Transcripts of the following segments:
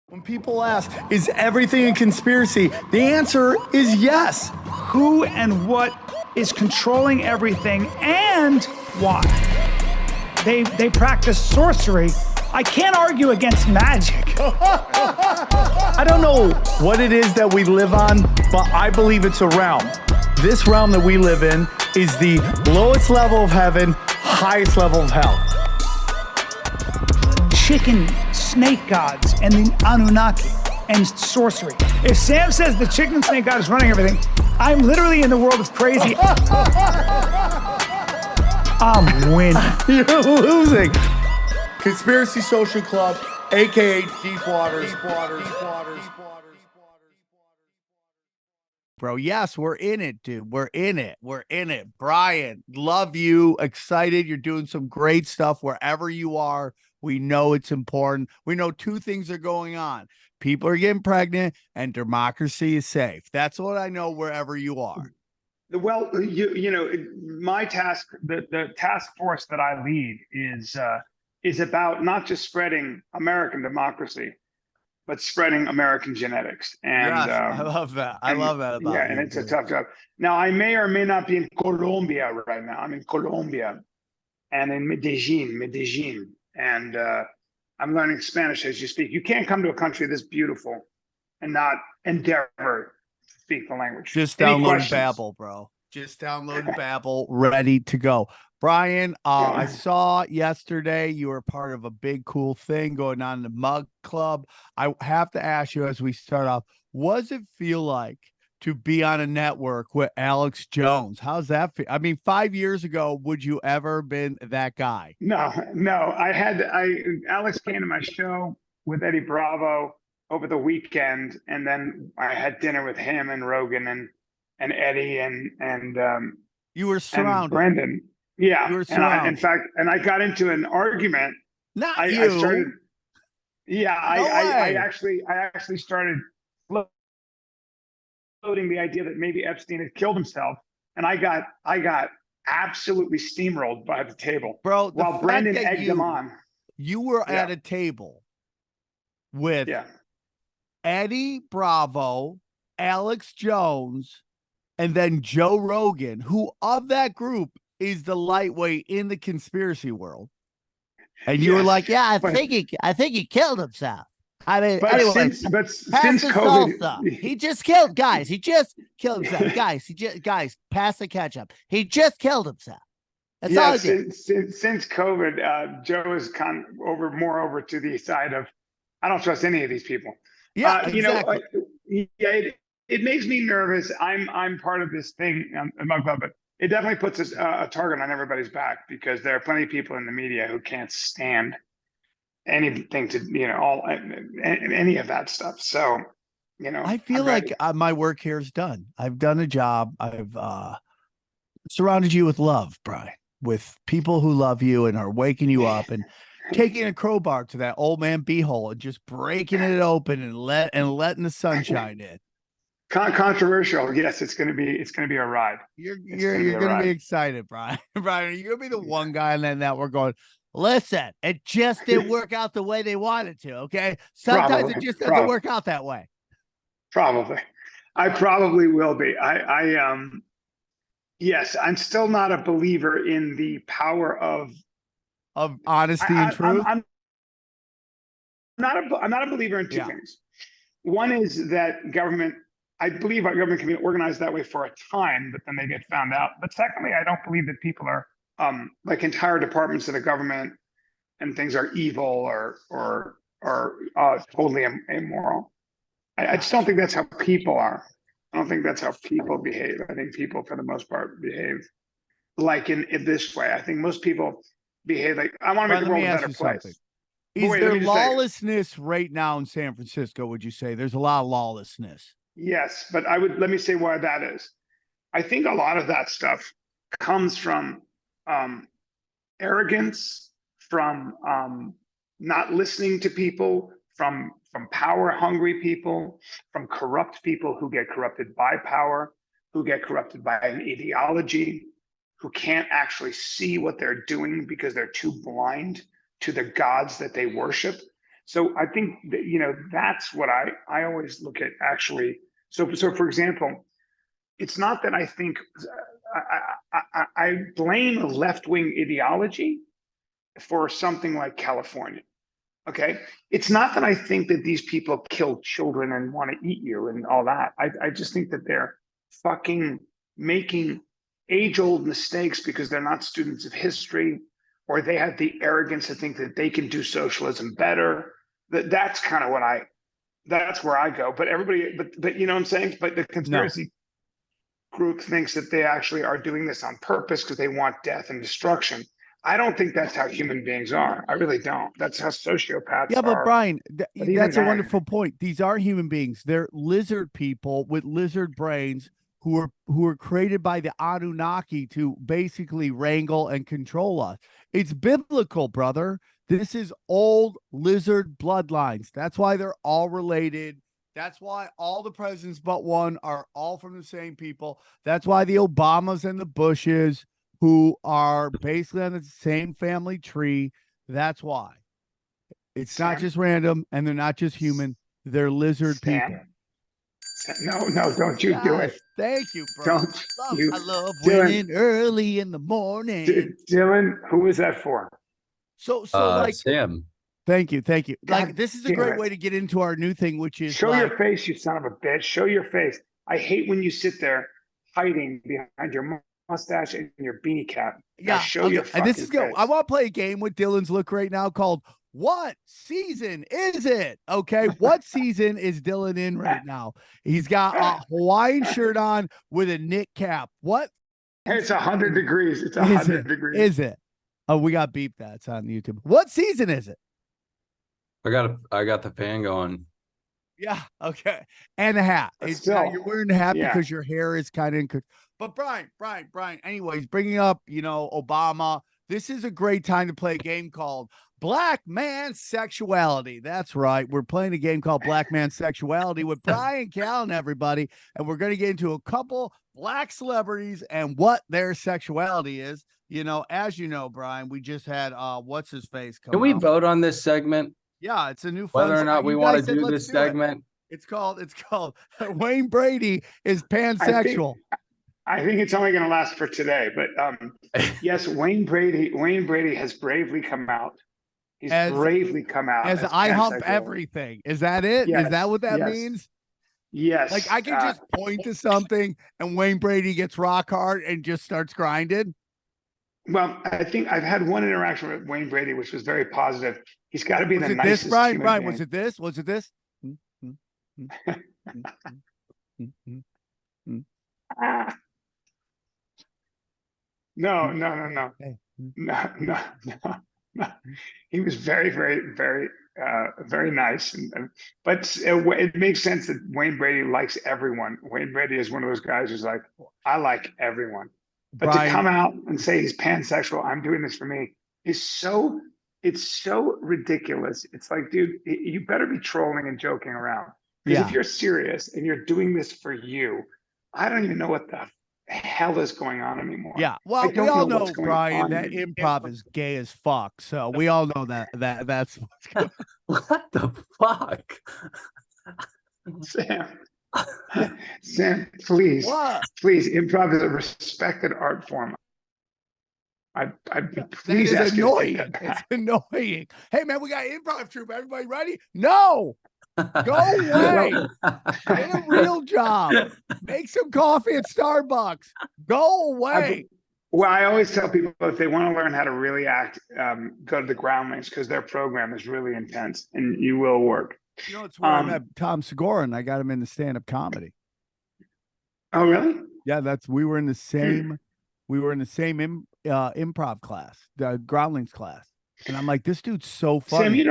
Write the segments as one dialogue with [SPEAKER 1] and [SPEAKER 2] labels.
[SPEAKER 1] When people ask, is everything a conspiracy? The answer is yes.
[SPEAKER 2] Who and what is controlling everything and why? They practice sorcery. I can't argue against magic.
[SPEAKER 1] I don't know what it is that we live on, but I believe it's a realm. This realm that we live in is the lowest level of heaven, highest level of hell.
[SPEAKER 2] Chicken snake gods and the Anunnaki and sorcery. If Sam says the chicken snake god is running everything, I'm literally in the world of crazy. I'm winning.
[SPEAKER 1] You're losing. Conspiracy Social Club, aka Deep Waters.
[SPEAKER 3] Bro, yes, we're in it, dude. We're in it. Bryan, love you. Excited. You're doing some great stuff wherever you are. We know it's important. We know two things are going on. People are getting pregnant and democracy is safe. That's what I know wherever you are.
[SPEAKER 4] Well, you know, my task, the task force that I lead is about not just spreading American democracy, but spreading American genetics. And
[SPEAKER 3] yes, I love that. I love that about you.
[SPEAKER 4] Yeah, and it's a tough job. Now, I may or may not be in Colombia right now. I'm in Colombia and in Medellin. And I'm learning Spanish as you speak. You can't come to a country this beautiful and not endeavor to speak the language.
[SPEAKER 3] Just download Babbel, bro. Just download Babbel, ready to go. Bryan, I saw yesterday you were part of a big, cool thing going on in the Mug Club. I have to ask you as we start off, what does it feel like to be on a network with Alex Jones? How's that feel? I mean, 5 years ago, would you ever been that guy?
[SPEAKER 4] No. Alex came to my show with Eddie Bravo over the weekend, and then I had dinner with him and Rogan and Eddie and
[SPEAKER 3] you were surrounded.
[SPEAKER 4] And Brendan. Yeah.
[SPEAKER 3] You were surrounded.
[SPEAKER 4] In fact, I got into an argument.
[SPEAKER 3] Not you.
[SPEAKER 4] I started. Yeah,
[SPEAKER 3] no
[SPEAKER 4] I actually started floating the idea that maybe Epstein had killed himself, and I got absolutely steamrolled by the table,
[SPEAKER 3] bro.
[SPEAKER 4] While Brendan egged him on.
[SPEAKER 3] You were at a table with Eddie Bravo, Alex Jones, and then Joe Rogan, who of that group is the lightweight in the conspiracy world. And you were like, "Yeah, I think he killed himself." I mean, anyway,
[SPEAKER 4] since COVID,
[SPEAKER 3] he just killed guys. He just killed himself, guys. Pass the ketchup. He just killed himself. That's all he did.
[SPEAKER 4] Since COVID, Joe is more over to the side of, I don't trust any of these people.
[SPEAKER 3] Yeah, exactly.
[SPEAKER 4] It makes me nervous. I'm part of this thing in my club, but it definitely puts a target on everybody's back because there are plenty of people in the media who can't stand anything to any of that stuff. So
[SPEAKER 3] I feel like my work here is done. I've done a job. I've surrounded you with love, Bryan, with people who love you and are waking you up and taking a crowbar to that old man beehole and just breaking it open and letting the sunshine in.
[SPEAKER 4] Controversial, yes. It's gonna be a ride.
[SPEAKER 3] You're gonna be excited, Bryan. Bryan, you're gonna be the one guy on that network going, listen, it just didn't work out the way they wanted to. Okay, sometimes it just doesn't work out that way.
[SPEAKER 4] Probably, I probably will be. Yes, I'm still not a believer in the power of
[SPEAKER 3] honesty and truth.
[SPEAKER 4] I'm not a believer in two things. One is that government. I believe our government can be organized that way for a time, but then they get found out. But secondly, I don't believe that people are like entire departments of the government and things are evil or totally immoral. I just don't think that's how people are. I don't think that's how people behave. I think people, for the most part, behave like in this way. I think most people behave like, I want to make the world a better place.
[SPEAKER 3] Is there lawlessness right now in San Francisco? Would you say there's a lot of lawlessness?
[SPEAKER 4] Yes, but let me say why that is. I think a lot of that stuff comes from arrogance, from not listening to people, from power-hungry people, from corrupt people who get corrupted by power, who get corrupted by an ideology, who can't actually see what they're doing because they're too blind to the gods that they worship. So I think that, that's what I always look at actually. So for example, it's not that I think I blame left-wing ideology for something like California. Okay. It's not that I think that these people kill children and want to eat you and all that. I just think that they're fucking making age-old mistakes because they're not students of history, or they have the arrogance to think that they can do socialism better. That's kind of that's where I go. But everybody, but you know what I'm saying? But the conspiracy group thinks that they actually are doing this on purpose because they want death and destruction. I don't think that's how human beings are. I really don't. That's how sociopaths
[SPEAKER 3] Yeah, but
[SPEAKER 4] are.
[SPEAKER 3] Bryan,
[SPEAKER 4] But even
[SPEAKER 3] that's a
[SPEAKER 4] then-
[SPEAKER 3] wonderful point. These are human beings. They're lizard people with lizard brains who are created by the Anunnaki to basically wrangle and control us. It's biblical, brother. This is old lizard bloodlines. That's why they're all related. That's why all the presidents but one are all from the same people. That's why the Obamas and the Bushes, who are basically on the same family tree. That's why. It's not just random, and they're not just human. They're lizard people.
[SPEAKER 4] No, don't you do it.
[SPEAKER 3] Thank you, bro.
[SPEAKER 4] Don't you.
[SPEAKER 3] I love
[SPEAKER 4] Dylan.
[SPEAKER 3] winning early in the morning.
[SPEAKER 4] Dylan, who was that for?
[SPEAKER 3] So like
[SPEAKER 5] Sam.
[SPEAKER 3] Thank you. Like,
[SPEAKER 4] God
[SPEAKER 3] this is a
[SPEAKER 4] damn
[SPEAKER 3] great
[SPEAKER 4] it.
[SPEAKER 3] way to get into our new thing, which is
[SPEAKER 4] Show your face, you son of a bitch. Show your face. I hate when you sit there hiding behind your mustache and your beanie cap. Now
[SPEAKER 3] yeah.
[SPEAKER 4] show your
[SPEAKER 3] And this
[SPEAKER 4] fucking
[SPEAKER 3] is good.
[SPEAKER 4] face.
[SPEAKER 3] I want to play a game with Dylan's look right now called What Season Is It? Okay. What season is Dylan in right now? He's got a Hawaiian shirt on with a knit cap. What?
[SPEAKER 4] It's 100 degrees. It's
[SPEAKER 3] Is
[SPEAKER 4] 100
[SPEAKER 3] it?
[SPEAKER 4] degrees.
[SPEAKER 3] Is it? Oh, we got beep that. It's on YouTube. What season is it?
[SPEAKER 5] I got the fan going.
[SPEAKER 3] Yeah. Okay. And a hat.
[SPEAKER 4] But
[SPEAKER 3] Now
[SPEAKER 4] still,
[SPEAKER 3] you're wearing a hat
[SPEAKER 4] yeah.
[SPEAKER 3] because your hair is kind of. But Bryan. Anyways, bringing up, Obama. This is a great time to play a game called Black Man Sexuality. That's right. We're playing a game called Black Man Sexuality with Bryan Callen, everybody, and we're going to get into a couple black celebrities and what their sexuality is. As you know, Bryan, we just had what's his face come
[SPEAKER 5] Can we
[SPEAKER 3] out.
[SPEAKER 5] vote on this segment?
[SPEAKER 3] Yeah, it's a new fun
[SPEAKER 5] Whether or not
[SPEAKER 3] segment.
[SPEAKER 5] we
[SPEAKER 3] You
[SPEAKER 5] want
[SPEAKER 3] guys
[SPEAKER 5] to
[SPEAKER 3] said,
[SPEAKER 5] do
[SPEAKER 3] "Let's
[SPEAKER 5] this
[SPEAKER 3] it."
[SPEAKER 5] segment?
[SPEAKER 3] It's called Wayne Brady is pansexual.
[SPEAKER 4] I think it's only going to last for today, but yes, Wayne Brady has bravely come out. He's bravely come out
[SPEAKER 3] as I hump
[SPEAKER 4] pansexual.
[SPEAKER 3] everything. Is that it? Is
[SPEAKER 4] Yes,
[SPEAKER 3] that what that
[SPEAKER 4] yes.
[SPEAKER 3] means?
[SPEAKER 4] Yes.
[SPEAKER 3] Like, I can just point to something and Wayne Brady gets rock hard and just starts grinding.
[SPEAKER 4] Well, I think I've had one interaction with Wayne Brady, which was very positive. He's got to be
[SPEAKER 3] Was
[SPEAKER 4] the
[SPEAKER 3] it
[SPEAKER 4] nicest
[SPEAKER 3] this, Bryan?
[SPEAKER 4] human
[SPEAKER 3] Bryan,
[SPEAKER 4] being.
[SPEAKER 3] was it this? Was it this?
[SPEAKER 4] Ah. No.
[SPEAKER 3] Hey.
[SPEAKER 4] No. He was very, very, very, very nice. But it makes sense that Wayne Brady likes everyone. Wayne Brady is one of those guys who's like, I like everyone. But
[SPEAKER 3] Bryan,
[SPEAKER 4] to come out and say he's pansexual, I'm doing this for me, it's so ridiculous. It's like, dude, you better be trolling and joking around. Because if you're serious and you're doing this for you, I don't even know what the hell is going on anymore.
[SPEAKER 3] Yeah, well,
[SPEAKER 4] I
[SPEAKER 3] we
[SPEAKER 4] don't
[SPEAKER 3] all
[SPEAKER 4] know
[SPEAKER 3] know,
[SPEAKER 4] what's going
[SPEAKER 3] Bryan,
[SPEAKER 4] on
[SPEAKER 3] that
[SPEAKER 4] anymore.
[SPEAKER 3] improv is gay as fuck. So we all know that's what's going on.
[SPEAKER 5] What the fuck?
[SPEAKER 4] Sam, please,
[SPEAKER 3] What?
[SPEAKER 4] please, improv is a respected art form. I'd be
[SPEAKER 3] That
[SPEAKER 4] please
[SPEAKER 3] is
[SPEAKER 4] ask you to take
[SPEAKER 3] annoying.
[SPEAKER 4] that
[SPEAKER 3] It's
[SPEAKER 4] back.
[SPEAKER 3] annoying. Hey, man, we got improv troupe. Everybody ready? No. Go away. Get a real job. Make some coffee at Starbucks. Go away.
[SPEAKER 4] Well, I always tell people if they want to learn how to really act, go to the Groundlings because their program is really intense and you will work.
[SPEAKER 3] It's where I met Tom Segura and I got him into stand-up comedy.
[SPEAKER 4] Oh, really?
[SPEAKER 3] Yeah, we were in the same improv class, the Groundlings class. And I'm like, this dude's so funny.
[SPEAKER 4] Sam, you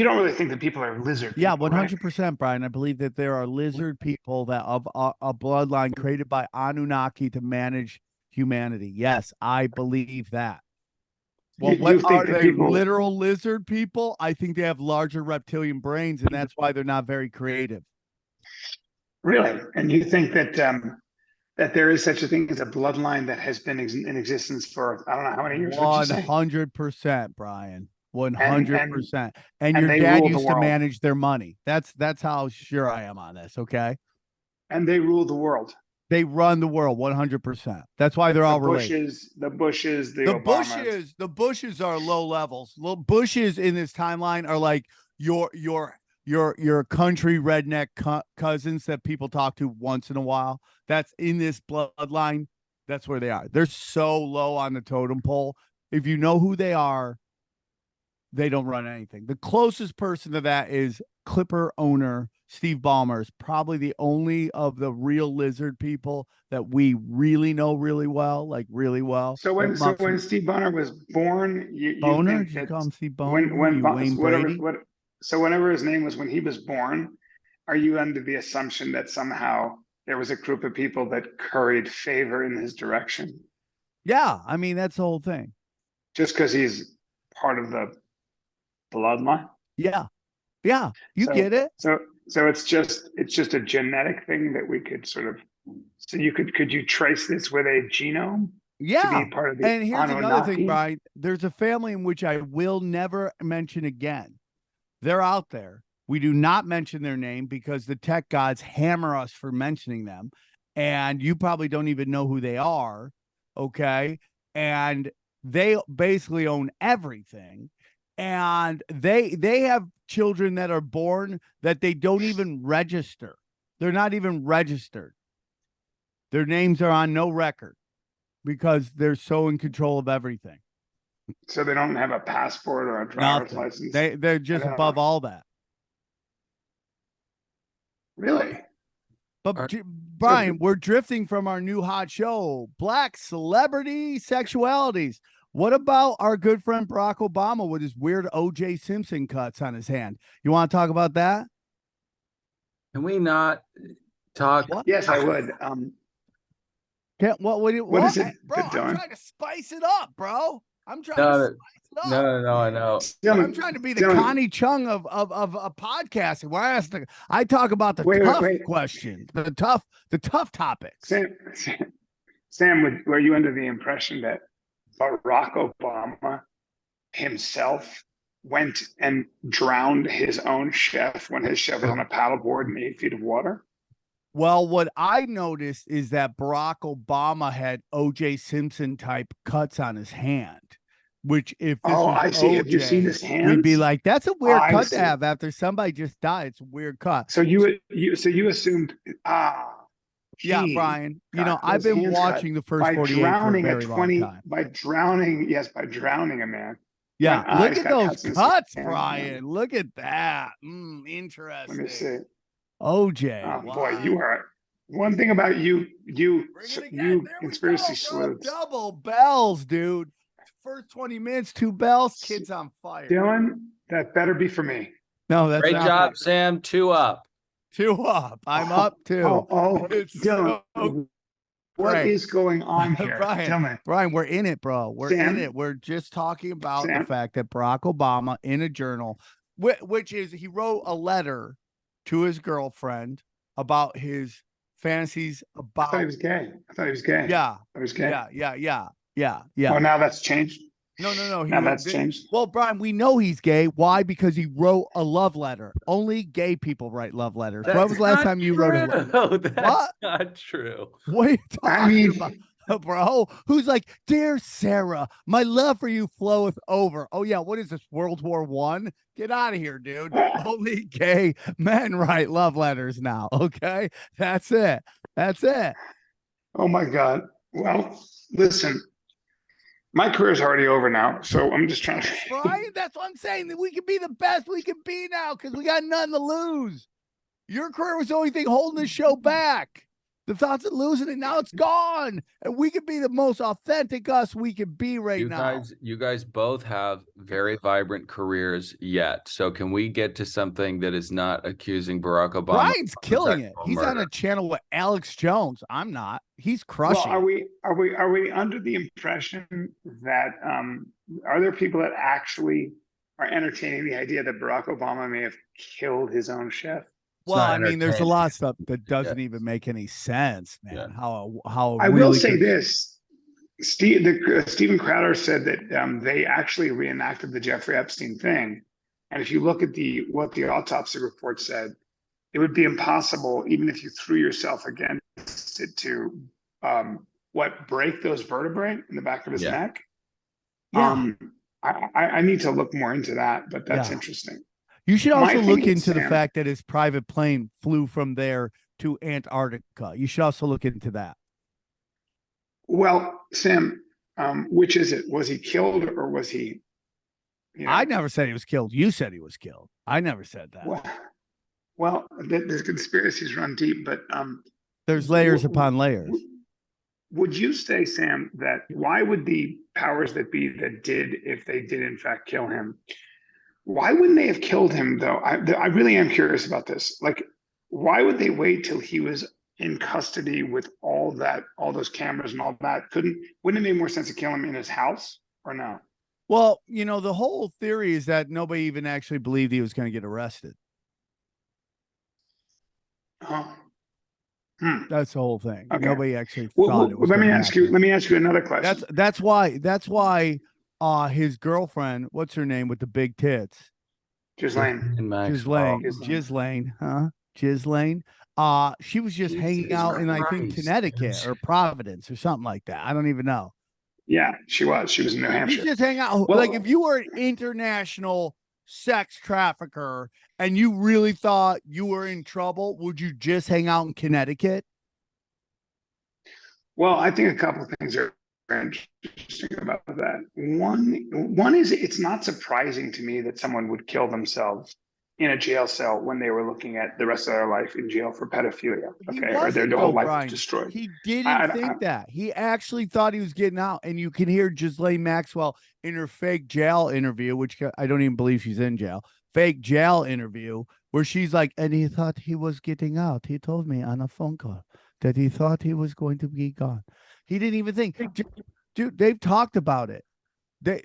[SPEAKER 4] don't really think that people are lizard
[SPEAKER 3] Yeah,
[SPEAKER 4] people, right?
[SPEAKER 3] 100%, Bryan. I believe that there are lizard people that of a bloodline created by Anunnaki to manage humanity. Yes, I believe that. Well,
[SPEAKER 4] You
[SPEAKER 3] what
[SPEAKER 4] think
[SPEAKER 3] are
[SPEAKER 4] that
[SPEAKER 3] they?
[SPEAKER 4] people-
[SPEAKER 3] Literal lizard people? I think they have larger reptilian brains, and that's why they're not very creative.
[SPEAKER 4] Really? And you think that that there is such a thing as a bloodline that has been in existence for I don't know how many years? What'd you say?
[SPEAKER 3] 100%, Bryan. 100%. And
[SPEAKER 4] and
[SPEAKER 3] your
[SPEAKER 4] they
[SPEAKER 3] dad
[SPEAKER 4] rule the
[SPEAKER 3] used to
[SPEAKER 4] world.
[SPEAKER 3] manage their money. That's how sure I am on this. Okay.
[SPEAKER 4] And they rule the world.
[SPEAKER 3] They run the world 100%. That's why they're all related.
[SPEAKER 4] The Bushes, the Obamas.
[SPEAKER 3] The Bushes are low levels. Little Bushes in this timeline are like your country redneck cousins that people talk to once in a while. That's in this bloodline. That's where they are. They're so low on the totem pole. If you know who they are, they don't run anything. The closest person to that is Clipper owner Steve Ballmer, is probably the only of the real lizard people that we really know really well, like really well.
[SPEAKER 4] So when Steve Bonner was born, you
[SPEAKER 3] Boner?
[SPEAKER 4] think
[SPEAKER 3] Did you
[SPEAKER 4] that
[SPEAKER 3] call him Steve Boner?
[SPEAKER 4] Wayne Brady? So whenever his name was when he was born, are you under the assumption that somehow there was a group of people that curried favor in his direction?
[SPEAKER 3] Yeah, I mean that's the whole thing.
[SPEAKER 4] Just because he's part of the bloodline?
[SPEAKER 3] Yeah. You get it.
[SPEAKER 4] So it's just a genetic thing that we could sort of. So could you trace this with a genome?
[SPEAKER 3] Yeah.
[SPEAKER 4] To be part of the
[SPEAKER 3] and here's another
[SPEAKER 4] Anunnaki?
[SPEAKER 3] thing, Brian. There's a family in which I will never mention again. They're out there. We do not mention their name because the tech gods hammer us for mentioning them. And you probably don't even know who they are. Okay. And they basically own everything. And they have children that are born that they don't even register. They're not even registered. Their names are on no record because they're so in control of everything.
[SPEAKER 4] So they don't have a passport or a driver's license.
[SPEAKER 3] They're just above all that.
[SPEAKER 4] Really?
[SPEAKER 3] But Brian, we're drifting from our new hot show, Black Celebrity Sexualities. What about our good friend Barack Obama with his weird O.J. Simpson cuts on his hand? You want to talk about that?
[SPEAKER 5] Can we not talk?
[SPEAKER 3] What?
[SPEAKER 4] Yes, I would.
[SPEAKER 3] What
[SPEAKER 4] is it,
[SPEAKER 3] bro? I'm trying to spice it up, bro. I'm trying to spice it up.
[SPEAKER 5] No, I know.
[SPEAKER 3] I'm trying to be the Connie Chung of podcasting. Where I talk about the tough questions, the tough topics.
[SPEAKER 4] Sam, were you under the impression that Barack Obama himself went and drowned his own chef when his chef was on a paddleboard in 8 feet of water?
[SPEAKER 3] Well, what I noticed is that Barack Obama had O.J. Simpson type cuts on his hand, which if this was
[SPEAKER 4] I see.
[SPEAKER 3] OJ,
[SPEAKER 4] have you seen his hands?
[SPEAKER 3] we'd be like, that's a weird cut to have after somebody just died. It's a weird cut.
[SPEAKER 4] So you assumed,
[SPEAKER 3] yeah, Brian, I've been watching the first 48 for a very long time.
[SPEAKER 4] By drowning a man.
[SPEAKER 3] Yeah, look at those cuts, Brian. Look at that. Interesting.
[SPEAKER 4] Let me see.
[SPEAKER 3] OJ.
[SPEAKER 4] Oh,
[SPEAKER 3] wow.
[SPEAKER 4] Boy, you are. One thing about you conspiracy sleuths.
[SPEAKER 3] Double bells, dude. First 20 minutes, 2 bells, kids on fire.
[SPEAKER 4] Dylan, that better be for me.
[SPEAKER 3] No, that's
[SPEAKER 5] great job, Sam. 2 up.
[SPEAKER 3] 2 up. I'm up too.
[SPEAKER 4] Dylan, what is going on here?
[SPEAKER 3] Brian, we're in it, bro. We're in it. We're just talking about the fact that Barack Obama in a journal, which is he wrote a letter to his girlfriend about his fantasies about.
[SPEAKER 4] I thought he was gay.
[SPEAKER 3] Yeah.
[SPEAKER 4] I was gay.
[SPEAKER 3] Yeah.
[SPEAKER 4] Oh, now that's changed.
[SPEAKER 3] No.
[SPEAKER 4] Now that's changed.
[SPEAKER 3] Well, Brian, we know he's gay. Why? Because he wrote a love letter. Only gay people write love letters. When was the last time you wrote a letter?
[SPEAKER 5] No, that's not true.
[SPEAKER 3] What are you talking about, bro? Who's like, dear Sarah, my love for you floweth over. Oh yeah, what is this? World War I? Get out of here, dude. Only gay men write love letters now. Okay, that's it.
[SPEAKER 4] Oh my God. Well, listen. My career's already over now, so I'm just trying to.
[SPEAKER 3] Brian, that's what I'm saying. That we can be the best we can be now because we got nothing to lose. Your career was the only thing holding the show back. The thoughts of losing it, now it's gone. And we can be the most authentic us we can be now.
[SPEAKER 5] You guys both have very vibrant careers yet. So can we get to something that is not accusing Barack Obama?
[SPEAKER 3] Brian's killing it. He's on a channel with Alex Jones. I'm not. He's crushing.
[SPEAKER 4] Well, are we under the impression that are there people that actually are entertaining the idea that Barack Obama may have killed his own chef?
[SPEAKER 3] Well, I mean, there's a lot of stuff that doesn't even make any sense, man.
[SPEAKER 4] Yeah.
[SPEAKER 3] How
[SPEAKER 4] I will say this. Steven Crowder said that they actually reenacted the Jeffrey Epstein thing, and if you look at what the autopsy report said, it would be impossible, even if you threw yourself against it, to break those vertebrae in the back of his neck.
[SPEAKER 3] Yeah.
[SPEAKER 4] I need to look more into that, but that's
[SPEAKER 3] Yeah.
[SPEAKER 4] interesting.
[SPEAKER 3] You should also
[SPEAKER 4] My
[SPEAKER 3] look
[SPEAKER 4] thing,
[SPEAKER 3] into the
[SPEAKER 4] Sam-
[SPEAKER 3] fact that his private plane flew from there to Antarctica. You should also look into that.
[SPEAKER 4] Well, Sam, which is it? Was he killed or was he?
[SPEAKER 3] I never said he was killed. You said he was killed. I never said that.
[SPEAKER 4] Well, the conspiracies run deep, but
[SPEAKER 3] There's layers upon layers.
[SPEAKER 4] Would you say, Sam, that why would the powers that be that did, if they did in fact kill him, why wouldn't they have killed him though? I really am curious about this. Like, why would they wait till he was in custody with all those cameras and all that? Wouldn't it make more sense to kill him in his house or no?
[SPEAKER 3] Well, the whole theory is that nobody even actually believed he was going to get arrested.
[SPEAKER 4] Oh.
[SPEAKER 3] That's the whole thing.
[SPEAKER 4] Okay.
[SPEAKER 3] Nobody actually thought it was.
[SPEAKER 4] Let me ask you another question.
[SPEAKER 3] That's why his girlfriend, what's her name with the big tits?
[SPEAKER 4] Ghislaine.
[SPEAKER 3] Ghislaine, huh? Ghislaine. She was just hanging out in, I think, Connecticut or Providence or something like that. I don't even know.
[SPEAKER 4] Yeah, she was. She was in New Hampshire.
[SPEAKER 3] She's just hanging out.
[SPEAKER 4] Well,
[SPEAKER 3] like, if you were an international sex trafficker and you really thought you were in trouble, would you just hang out in Connecticut?
[SPEAKER 4] Well, I think a couple of things are interesting about that. One is, it's not surprising to me that someone would kill themselves in a jail cell when they were looking at the rest of their life in jail for pedophilia. Okay, or their whole life was destroyed.
[SPEAKER 3] He didn't think that. He actually thought he was getting out. And you can hear Ghislaine Maxwell in her fake jail interview, which I don't even believe she's in jail. Fake jail interview where she's like, and he thought he was getting out. He told me on a phone call that he thought he was going to be gone. He didn't even think. Dude, they've talked about it.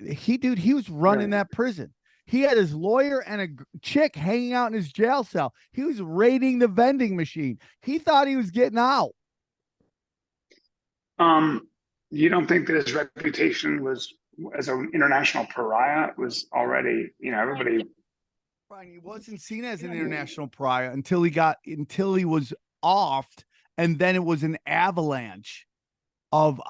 [SPEAKER 3] He was running that prison. He had his lawyer and a chick hanging out in his jail cell. He was raiding the vending machine. He thought he was getting out.
[SPEAKER 4] You don't think that his reputation was as an international pariah was already, everybody.
[SPEAKER 3] Bryan, he wasn't seen as an international pariah until he was offed, and then it was an avalanche of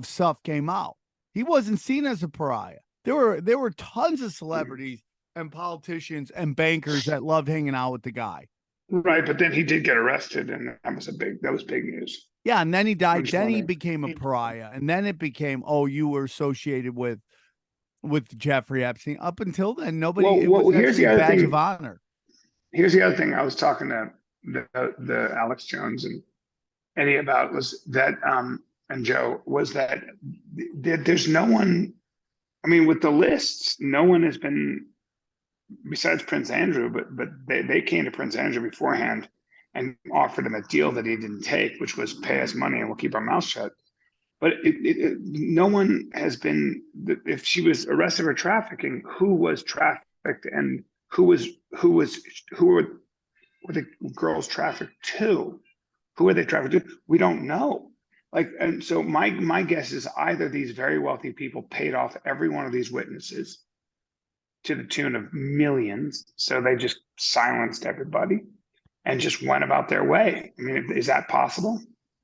[SPEAKER 3] stuff came out. He wasn't seen as a pariah. There were tons of celebrities and politicians and bankers that loved hanging out with the guy.
[SPEAKER 4] Right, but then he did get arrested, and that was big news.
[SPEAKER 3] Yeah, and then he died. Then he became a pariah, and then it became, you were associated with Jeffrey Epstein. Up until then, nobody. It was
[SPEAKER 4] here's the other
[SPEAKER 3] badge
[SPEAKER 4] thing.
[SPEAKER 3] of honor.
[SPEAKER 4] Here's the other thing. I was talking to the Alex Jones and Eddie about was that and Joe was that there's no one. I mean, with the lists, no one has been besides Prince Andrew, but they came to Prince Andrew beforehand and offered him a deal that he didn't take, which was pay us money and we'll keep our mouth shut. But no one has been. If she was arrested for trafficking, who was trafficked and who were the girls trafficked to? Who are they trafficked to? We don't know. And so my guess is either these very wealthy people paid off every one of these witnesses to the tune of millions, so they just silenced everybody and just went about their way. I mean, is that possible?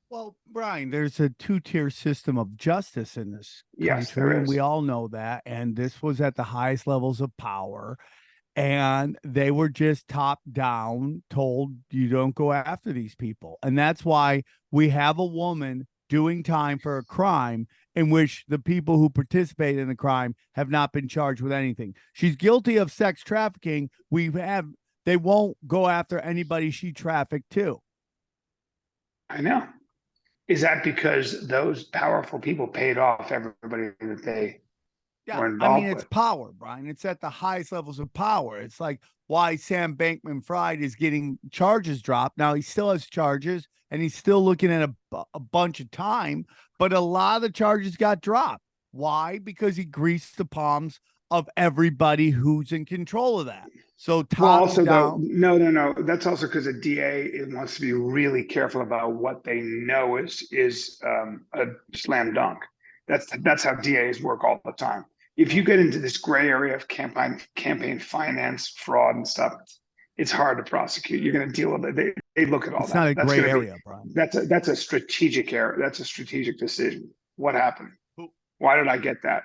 [SPEAKER 3] Well, Bryan, there's a two-tier system of justice in this country,
[SPEAKER 4] yes, there is.
[SPEAKER 3] and we all know that. And this was at the highest levels of power, and they were just top down told you don't go after these people. And that's why we have a woman doing time for a crime in which the people who participate in the crime have not been charged with anything. She's guilty of sex trafficking. They won't go after anybody she trafficked to.
[SPEAKER 4] I know. Is that because those powerful people paid off everybody that they were involved with?
[SPEAKER 3] It's power, Bryan. It's at the highest levels of power. It's like why Sam Bankman-Fried is getting charges dropped. Now, he still has charges, and he's still looking at a bunch of time, but a lot of the charges got dropped. Why? Because he greased the palms of everybody who's in control of that. So
[SPEAKER 4] no. That's also because a DA wants to be really careful about what they know is a slam dunk. That's how DAs work all the time. If you get into this gray area of campaign finance, fraud, and stuff, it's hard to prosecute. You're going to deal with it. They look at all
[SPEAKER 3] It's
[SPEAKER 4] that.
[SPEAKER 3] not a
[SPEAKER 4] That's
[SPEAKER 3] gray
[SPEAKER 4] gonna be-
[SPEAKER 3] area, Brian.
[SPEAKER 4] That's a strategic error. That's a strategic decision. What happened? Why did I get that?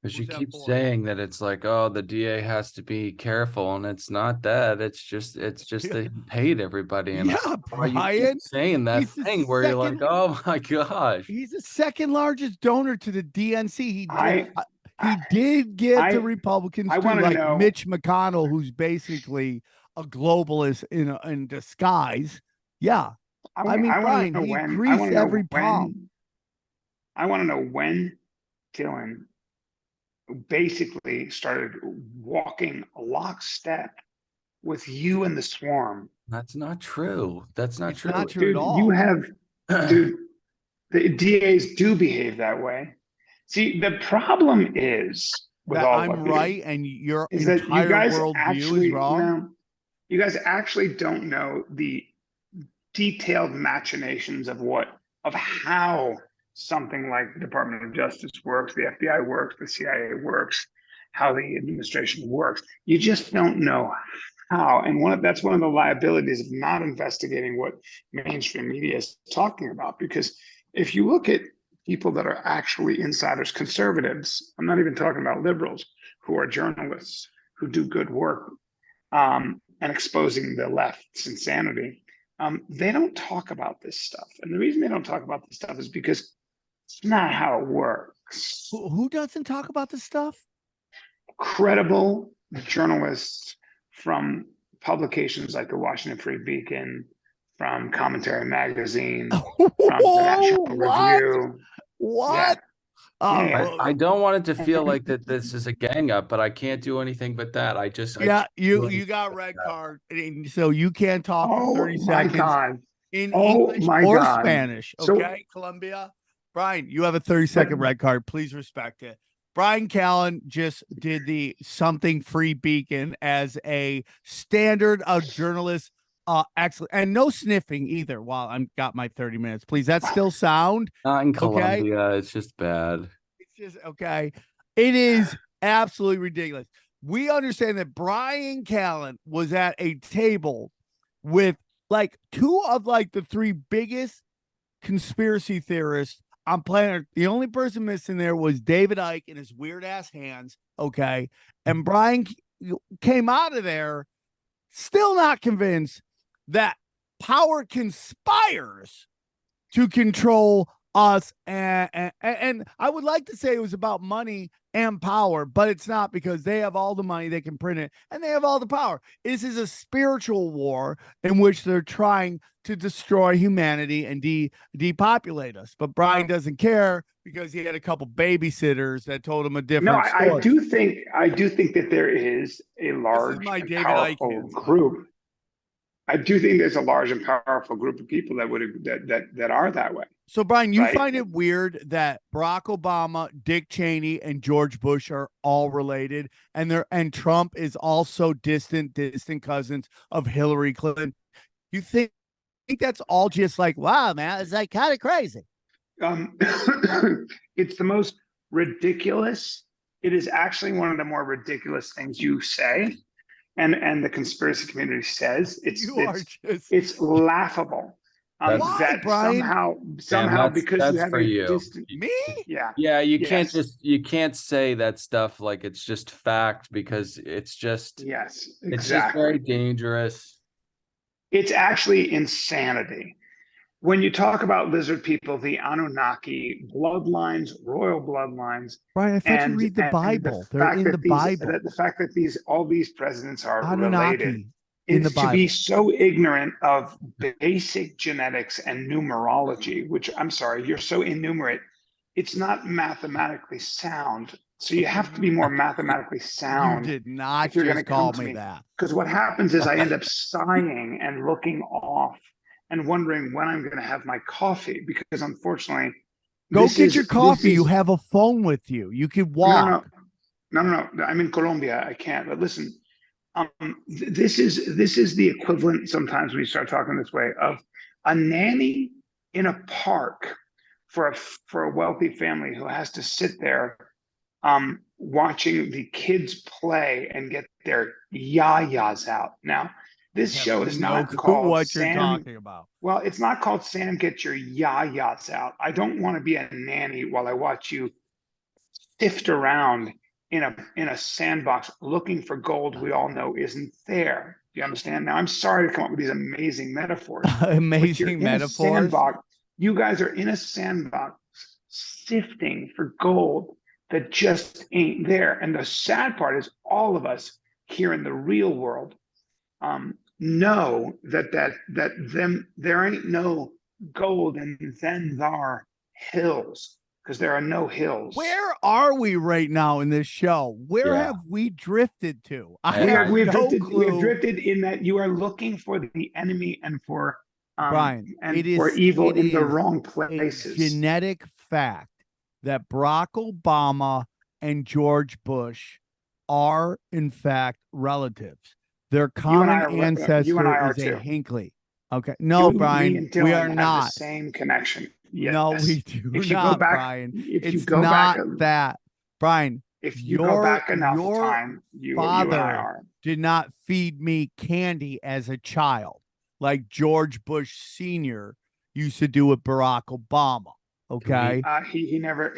[SPEAKER 5] Because you
[SPEAKER 3] Who's that
[SPEAKER 5] keep
[SPEAKER 3] for?
[SPEAKER 5] saying that it's like, oh, the DA has to be careful, and it's not that. It's just that he paid everybody. And
[SPEAKER 3] Yeah,
[SPEAKER 5] why you
[SPEAKER 3] Brian.
[SPEAKER 5] keep saying that
[SPEAKER 3] He's the
[SPEAKER 5] thing where you're like,
[SPEAKER 3] second-
[SPEAKER 5] oh my gosh.
[SPEAKER 3] He's the second largest donor to the DNC. He
[SPEAKER 4] I
[SPEAKER 3] did get
[SPEAKER 4] I-
[SPEAKER 3] the Republicans
[SPEAKER 4] I
[SPEAKER 3] too,
[SPEAKER 4] wanna
[SPEAKER 3] like
[SPEAKER 4] know-
[SPEAKER 3] Mitch McConnell, who's basically a globalist in disguise. Yeah, I mean,
[SPEAKER 4] wanna
[SPEAKER 3] Brian,
[SPEAKER 4] know
[SPEAKER 3] he
[SPEAKER 4] when- I
[SPEAKER 3] greased
[SPEAKER 4] wanna know
[SPEAKER 3] every
[SPEAKER 4] when-
[SPEAKER 3] palm.
[SPEAKER 4] I want to know when Dylan basically started walking lockstep with you and the swarm.
[SPEAKER 5] That's not true. That's not
[SPEAKER 3] It's
[SPEAKER 5] true.
[SPEAKER 3] not true
[SPEAKER 4] Dude,
[SPEAKER 3] at all.
[SPEAKER 4] you have, dude, the DAs do behave that way. See, the problem is with
[SPEAKER 3] That
[SPEAKER 4] all
[SPEAKER 3] I'm
[SPEAKER 4] of you
[SPEAKER 3] right and your
[SPEAKER 4] is that you
[SPEAKER 3] entire
[SPEAKER 4] guys
[SPEAKER 3] worldview
[SPEAKER 4] actually
[SPEAKER 3] is wrong.
[SPEAKER 4] no, you guys actually don't know the detailed machinations of how something like the Department of Justice works, the FBI works, the CIA works, how the administration works. You just don't know how. And that's one of the liabilities of not investigating what mainstream media is talking about. Because if you look at people that are actually insiders, conservatives, I'm not even talking about liberals, who are journalists, who do good work, and exposing the left's insanity, they don't talk about this stuff. And the reason they don't talk about this stuff is because it's not how it works.
[SPEAKER 3] Who doesn't talk about this stuff?
[SPEAKER 4] Credible journalists from publications like the Washington Free Beacon, from Commentary Magazine, from the National Review.
[SPEAKER 3] What?
[SPEAKER 4] Yeah.
[SPEAKER 3] Oh,
[SPEAKER 4] Yeah.
[SPEAKER 5] I don't want it to feel like that this is a gang up, but I can't do anything but that. I
[SPEAKER 3] yeah, you
[SPEAKER 5] really-
[SPEAKER 3] got red card, and so you can't talk for
[SPEAKER 4] Oh
[SPEAKER 3] 30
[SPEAKER 4] my
[SPEAKER 3] seconds
[SPEAKER 4] God.
[SPEAKER 3] in
[SPEAKER 4] Oh
[SPEAKER 3] English
[SPEAKER 4] my
[SPEAKER 3] or
[SPEAKER 4] God.
[SPEAKER 3] Spanish.
[SPEAKER 4] So-
[SPEAKER 3] Okay, Colombia. Brian, you have a 30-second red card. Please respect it. Brian Callen just did the something free beacon as a standard of journalists. Excellent, and no sniffing either. While I'm got my 30 minutes, please. That's still sound.
[SPEAKER 5] Not in
[SPEAKER 3] Okay.
[SPEAKER 5] Colombia. It's just bad.
[SPEAKER 3] It's just okay. It is absolutely ridiculous. We understand that Bryan Callen was at a table with like two of like the three biggest conspiracy theorists on planet Earth. The only person missing there was David Icke and his weird ass hands. Okay. And Brian came out of there still not convinced that power conspires to control us. And I would like to say it was about money and power, but it's not, because they have all the money, they can print it, and they have all the power. This is a spiritual war in which they're trying to destroy humanity and depopulate us. But Brian doesn't care because he had a couple babysitters that told him a different story.
[SPEAKER 4] I do think that there is a large
[SPEAKER 3] my
[SPEAKER 4] and
[SPEAKER 3] David Icke
[SPEAKER 4] powerful
[SPEAKER 3] hands.
[SPEAKER 4] group. I do think there's a large and powerful group of people that are that way.
[SPEAKER 3] So, Brian, you
[SPEAKER 4] Right.
[SPEAKER 3] find it weird that Barack Obama, Dick Cheney, and George Bush are all related, and Trump is also distant cousins of Hillary Clinton. You think that's all just like, wow, man, it's like kind of crazy.
[SPEAKER 4] It's the most ridiculous. It is actually one of the more ridiculous things you say, and the conspiracy community says. It's laughable.
[SPEAKER 3] Why,
[SPEAKER 4] That
[SPEAKER 3] Brian?
[SPEAKER 4] somehow
[SPEAKER 5] that's-
[SPEAKER 4] because
[SPEAKER 5] that's
[SPEAKER 4] you have
[SPEAKER 5] for
[SPEAKER 4] a
[SPEAKER 5] you.
[SPEAKER 4] distant.
[SPEAKER 3] Me?
[SPEAKER 4] Yeah.
[SPEAKER 5] Yeah, you can't
[SPEAKER 4] Yes.
[SPEAKER 5] you can't say that stuff like it's just fact, because it's just
[SPEAKER 4] Yes.
[SPEAKER 5] it's just very
[SPEAKER 4] Exactly.
[SPEAKER 5] dangerous.
[SPEAKER 4] It's actually insanity. When you talk about lizard people, the Anunnaki bloodlines, royal bloodlines,
[SPEAKER 3] Brian, I thought you read the
[SPEAKER 4] and
[SPEAKER 3] Bible. They're
[SPEAKER 4] fact
[SPEAKER 3] in
[SPEAKER 4] that
[SPEAKER 3] the
[SPEAKER 4] these-
[SPEAKER 3] Bible.
[SPEAKER 4] The fact that all these presidents are related.
[SPEAKER 3] Anunnaki in the
[SPEAKER 4] It's to be
[SPEAKER 3] Bible.
[SPEAKER 4] so ignorant of basic genetics and numerology, which I'm sorry, you're so innumerate. It's not mathematically sound. So you have to be more mathematically
[SPEAKER 3] You
[SPEAKER 4] sound.
[SPEAKER 3] did not
[SPEAKER 4] if you're
[SPEAKER 3] just
[SPEAKER 4] gonna
[SPEAKER 3] call
[SPEAKER 4] come to
[SPEAKER 3] me
[SPEAKER 4] me.
[SPEAKER 3] that.
[SPEAKER 4] Because what happens is I end up sighing and looking off and wondering when I'm going to have my coffee, because unfortunately,
[SPEAKER 3] Go
[SPEAKER 4] this
[SPEAKER 3] get
[SPEAKER 4] is-
[SPEAKER 3] your
[SPEAKER 4] this
[SPEAKER 3] coffee. You
[SPEAKER 4] is-
[SPEAKER 3] have a phone with you. You could walk.
[SPEAKER 4] No. I'm in Colombia. I can't. But listen, this is the equivalent sometimes when you start talking this way of a nanny in a park for a wealthy family who has to sit there watching the kids play and get their yayas out. Now, this show is
[SPEAKER 3] no
[SPEAKER 4] not
[SPEAKER 3] clue
[SPEAKER 4] called
[SPEAKER 3] what you're
[SPEAKER 4] Sam.
[SPEAKER 3] talking about.
[SPEAKER 4] Well, it's not called Sam, get your yayas out. I don't want to be a nanny while I watch you sift around in a sandbox looking for gold we all know isn't there. Do you understand? Now, I'm sorry to come up with these amazing metaphors. But you're
[SPEAKER 3] Amazing
[SPEAKER 4] in a
[SPEAKER 3] metaphors.
[SPEAKER 4] sandbox. You guys are in a sandbox sifting for gold that just ain't there. And the sad part is all of us here in the real world know that there ain't no gold and then there are hills, because there are no hills.
[SPEAKER 3] Where are we right now in this show? Where
[SPEAKER 5] Yeah.
[SPEAKER 3] have we drifted to? I
[SPEAKER 5] We
[SPEAKER 3] have
[SPEAKER 4] we have
[SPEAKER 3] no
[SPEAKER 4] drifted. We have
[SPEAKER 3] clue.
[SPEAKER 4] drifted in that you are looking for the enemy and for
[SPEAKER 3] Brian,
[SPEAKER 4] and for evil in the wrong places.
[SPEAKER 3] A genetic fact that Barack Obama and George Bush are in fact relatives. Their common ancestor
[SPEAKER 4] you and I are
[SPEAKER 3] is a
[SPEAKER 4] too.
[SPEAKER 3] Hinckley. Okay. No,
[SPEAKER 4] You,
[SPEAKER 3] Brian,
[SPEAKER 4] me, and Dylan
[SPEAKER 3] we are
[SPEAKER 4] have
[SPEAKER 3] not.
[SPEAKER 4] the same connection. Yes.
[SPEAKER 3] No, we do
[SPEAKER 4] if you
[SPEAKER 3] not,
[SPEAKER 4] go back,
[SPEAKER 3] Brian.
[SPEAKER 4] If
[SPEAKER 3] it's
[SPEAKER 4] you go
[SPEAKER 3] not
[SPEAKER 4] back,
[SPEAKER 3] that. Brian,
[SPEAKER 4] if you go back enough
[SPEAKER 3] your
[SPEAKER 4] time, you
[SPEAKER 3] father
[SPEAKER 4] and I are.
[SPEAKER 3] did not feed me candy as a child like George Bush Sr. used to do with Barack Obama. Okay.
[SPEAKER 4] He never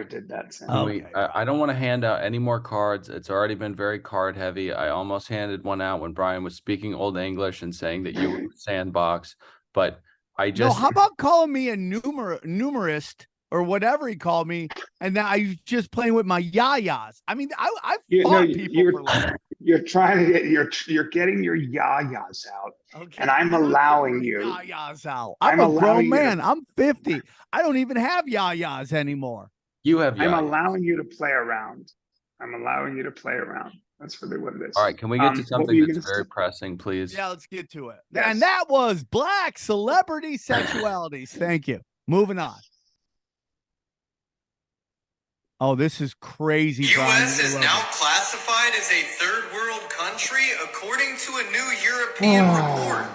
[SPEAKER 4] did that. Sam.
[SPEAKER 3] Okay.
[SPEAKER 5] I don't want to hand out any more cards. It's already been very card heavy. I almost handed one out when Brian was speaking Old English and saying that you were sandbox, but I just
[SPEAKER 3] how about calling me a numerist or whatever he called me, and now I was just playing with my yayas. I mean, I fought people for life.
[SPEAKER 4] You're trying to get you're getting your yayas out,
[SPEAKER 3] Okay.
[SPEAKER 4] and I'm allowing you.
[SPEAKER 3] Yayas out. I'm a grown man. I'm 50. I don't even have yayas anymore.
[SPEAKER 5] You have.
[SPEAKER 4] I'm allowing you to play around. That's really what it is.
[SPEAKER 5] All right, can we get to something that's very pressing, please?
[SPEAKER 3] Yeah, let's get to it.
[SPEAKER 4] Yes.
[SPEAKER 3] And that was Black Celebrity Sexualities. Thank you. Moving on. Oh, this is crazy.
[SPEAKER 6] U.S. is now classified as a third world country according to a new European report.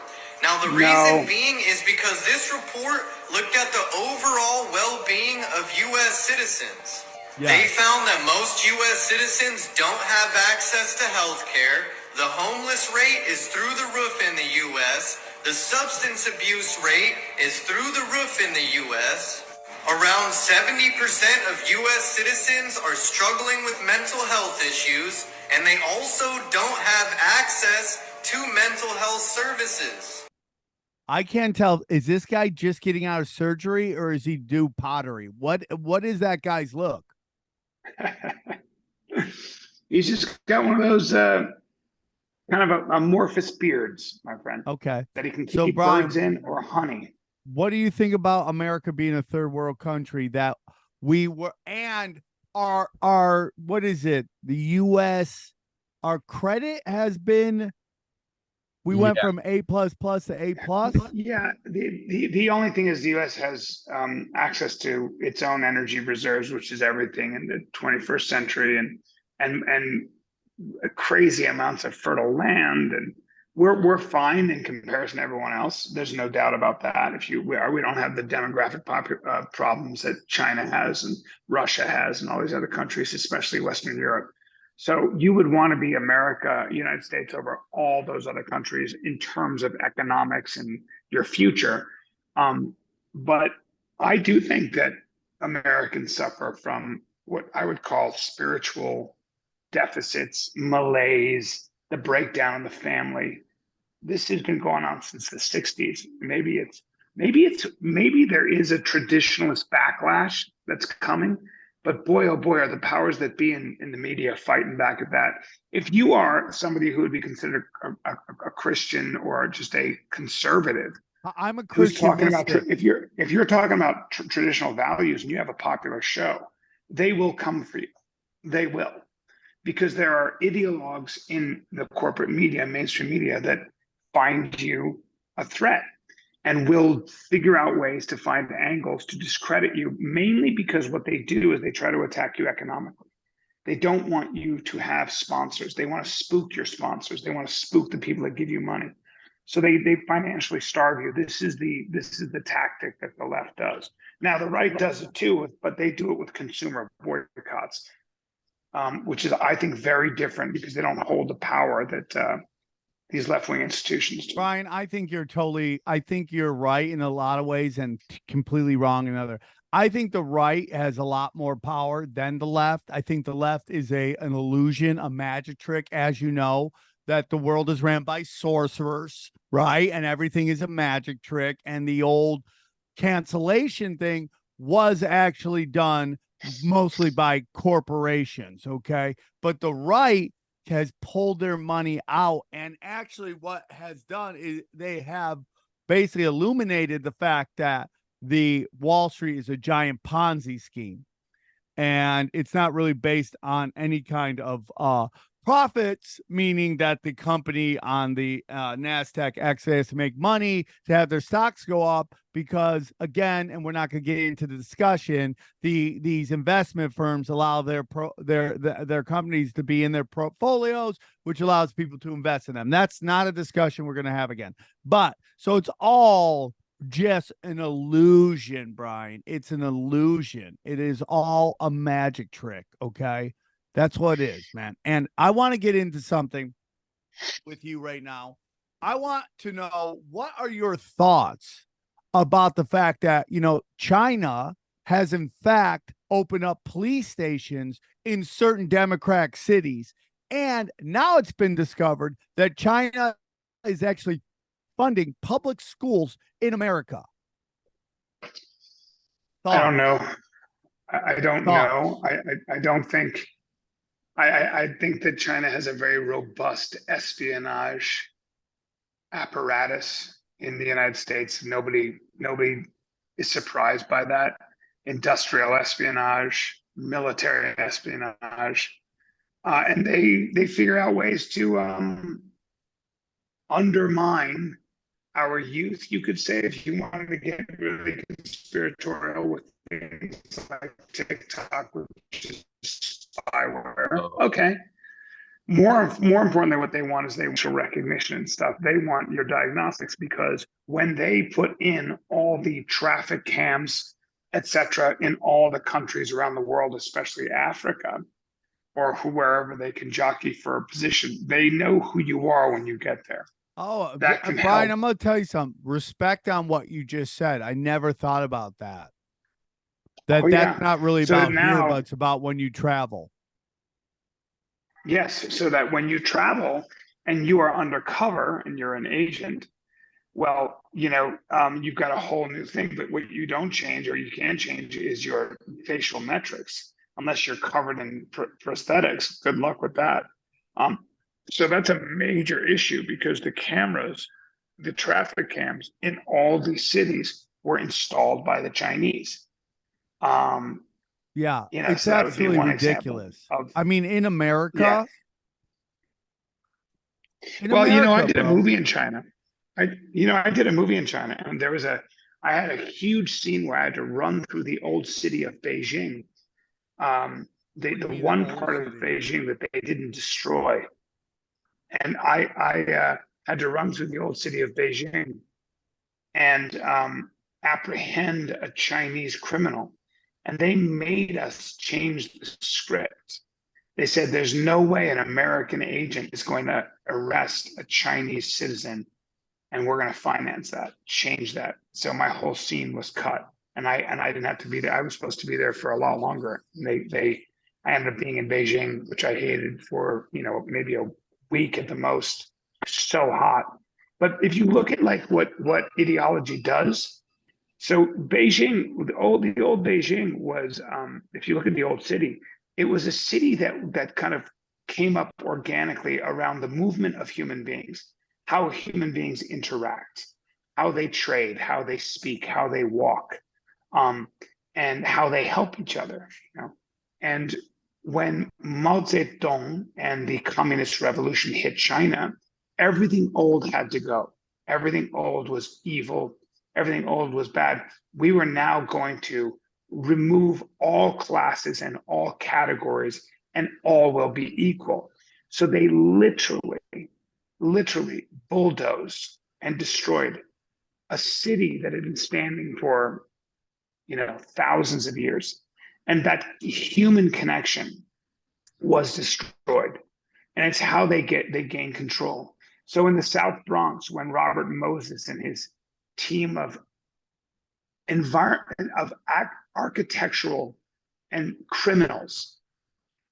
[SPEAKER 6] Now, the reason being is because this report looked at the overall well-being of U.S. citizens. Yeah. They found that most U.S. citizens don't have access to health care. The homeless rate is through the roof in the U.S. The substance abuse rate is through the roof in the U.S. Around 70% of U.S. citizens are struggling with mental health issues, and they also don't have access to mental health services.
[SPEAKER 3] I can't tell. Is this guy just getting out of surgery or is he do pottery? What is that guy's look?
[SPEAKER 4] He's just got one of those kind of amorphous beards, my friend.
[SPEAKER 3] Okay.
[SPEAKER 4] That he can keep birds in or honey.
[SPEAKER 3] What do you think about America being a third world country that we were and our what is it? The US, our credit has been went from A++ to A+.
[SPEAKER 4] Yeah, the only thing is the U.S. has access to its own energy reserves, which is everything in the 21st century, and crazy amounts of fertile land, and we're fine in comparison to everyone else. There's no doubt about that. We don't have the demographic problems that China has and Russia has and all these other countries, especially Western Europe. So you would want to be America, United States over all those other countries in terms of economics and your future. But I do think that Americans suffer from what I would call spiritual deficits, malaise, the breakdown in the family. This has been going on since the 60s. Maybe there is a traditionalist backlash that's coming. But boy, oh boy, are the powers that be in the media fighting back at that. If you are somebody who would be considered a Christian or just a conservative,
[SPEAKER 3] I'm a Christian.
[SPEAKER 4] If you're talking about traditional values and you have a popular show, they will come for you. They will, because there are ideologues in the corporate media, mainstream media, that find you a threat and will figure out ways to find angles to discredit you, mainly because what they do is they try to attack you economically. They don't want you to have sponsors. They want to spook your sponsors. They want to spook the people that give you money. So they financially starve you. This is the tactic that the left does. Now the right does it too, but they do it with consumer boycotts, which is, I think, very different because they don't hold the power that these left-wing institutions do.
[SPEAKER 3] Bryan, I think you're right in a lot of ways and completely wrong in other. I think the right has a lot more power than the left. I think the left is an illusion, a magic trick, as you know, that the world is ran by sorcerers, right? And everything is a magic trick. And the old cancellation thing was actually done mostly by corporations, okay? But the right has pulled their money out, and actually what has done is they have basically illuminated the fact that the Wall Street is a giant Ponzi scheme, and it's not really based on any kind of profits, meaning that the company on the NASDAQ actually has to make money to have their stocks go up because, again, and we're not going to get into the discussion, these investment firms allow their companies to be in their portfolios, which allows people to invest in them. That's not a discussion we're going to have again. But so it's all just an illusion, Bryan. It's an illusion. It is all a magic trick, okay? That's what it is, man. And I want to get into something with you right now. I want to know, what are your thoughts about the fact that, China has in fact opened up police stations in certain democratic cities. And now it's been discovered that China is actually funding public schools in America.
[SPEAKER 4] I don't know. I don't know. I don't think. I think that China has a very robust espionage apparatus in the United States. Nobody is surprised by that. Industrial espionage, military espionage, and they figure out ways to undermine our youth. You could say, if you wanted to get really conspiratorial with things like TikTok, which is spyware. Okay. More importantly, what they want is they want recognition and stuff. They want your diagnostics, because when they put in all the traffic cams, etc., in all the countries around the world, especially Africa, or wherever they can jockey for a position, they know who you are when you get there.
[SPEAKER 3] Oh,
[SPEAKER 4] that can
[SPEAKER 3] Bryan,
[SPEAKER 4] help.
[SPEAKER 3] I'm going to tell you something. Respect on what you just said. I never thought about that. That's not really about here, but it's about when you travel.
[SPEAKER 4] Yes, so that when you travel and you are undercover and you're an agent, well, you've got a whole new thing. But what you don't change, or you can't change, is your facial metrics, unless you're covered in prosthetics. Good luck with that. So that's a major issue, because the cameras, the traffic cams in all these cities were installed by the Chinese.
[SPEAKER 3] Yeah, it's
[SPEAKER 4] so
[SPEAKER 3] absolutely ridiculous. I mean, in America.
[SPEAKER 4] Yeah. I did a movie in China. I did a movie in China, and I had a huge scene where I had to run through the old city of Beijing. The one part of Beijing that they didn't destroy. And I had to run through the old city of Beijing and apprehend a Chinese criminal. And they made us change the script. They said, there's no way an American agent is going to arrest a Chinese citizen, and we're going to finance that, change that. So my whole scene was cut, and I didn't have to be there. I was supposed to be there for a lot longer. I ended up being in Beijing, which I hated, for maybe a week at the most. So hot. But if you look at like what ideology does, so Beijing, the old Beijing was, if you look at the old city, it was a city that kind of came up organically around the movement of human beings, how human beings interact, how they trade, how they speak, how they walk, and how they help each other. And when Mao Zedong and the Communist Revolution hit China, everything old had to go. Everything old was evil. Everything old was bad. We were now going to remove all classes and all categories, and all will be equal. So they literally bulldozed and destroyed a city that had been standing for, thousands of years. And that human connection was destroyed. And it's how they gain control. So in the South Bronx, when Robert Moses and his team of architectural and criminals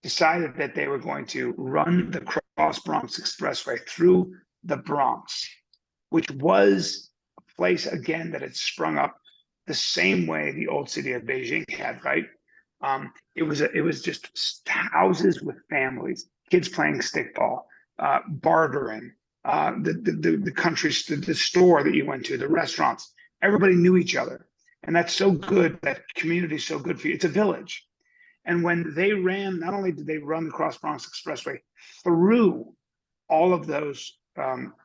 [SPEAKER 4] decided that they were going to run the Cross Bronx Expressway through the Bronx, which was a place, again, that had sprung up the same way the old city of Beijing had, right? It was just houses with families, kids playing stickball, bartering, the country, the store that you went to, the restaurants. Everybody knew each other, and that's so good. That community is so good for you. It's a village. And when they ran, not only did they run the Cross Bronx Expressway through all of those